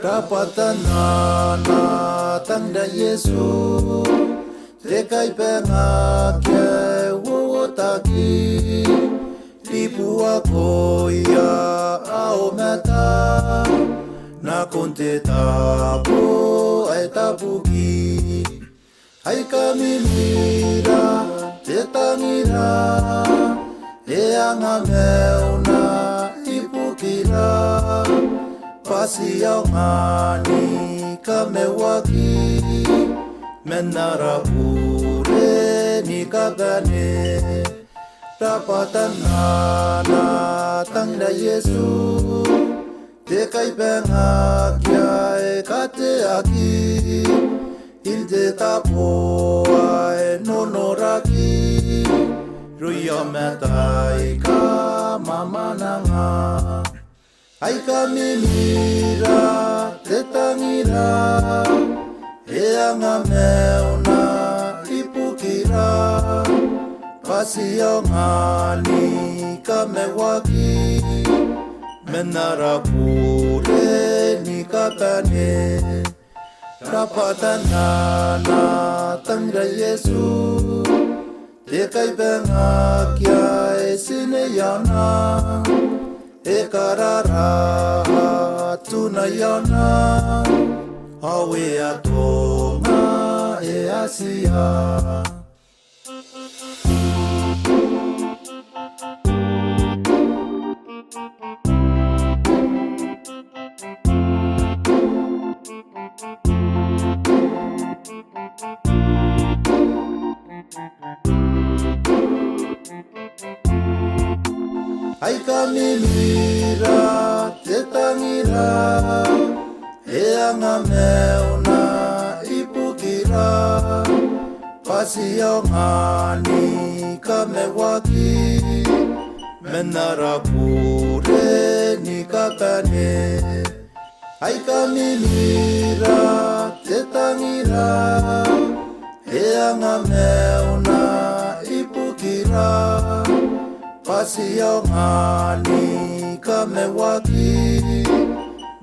Rapatana na tangda Yesu te kai penga ke wotaki lipu ako ia ao mata na konte tapo ai tapuki ai kami mira te tangira e anga meuna ipukira pasi au ngani kamewaki menara pure ni kabane rapatan na tangda Yesu te kai penga kia e kate aki ilde tapo ai nonoraki ruya metai ka mamananga ai kami mira te tangira e anga meuna ipukira pasi au ngani kamewaki menara pure ni kakane rapatan na tangda Yesu te kai penga kia e sine yana e karara tuna yana awe atoma e asia ai kami mira te tangira e anga meuna ipukira pasi au ngani kamewaki menara pure ni kakane ai kami mira te tangira e anga meuna ipukira pasi au ngani kamewaki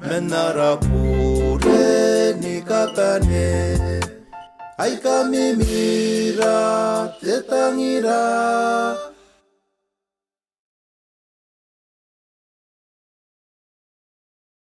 menara pure ni kakane ai kami mira te tangira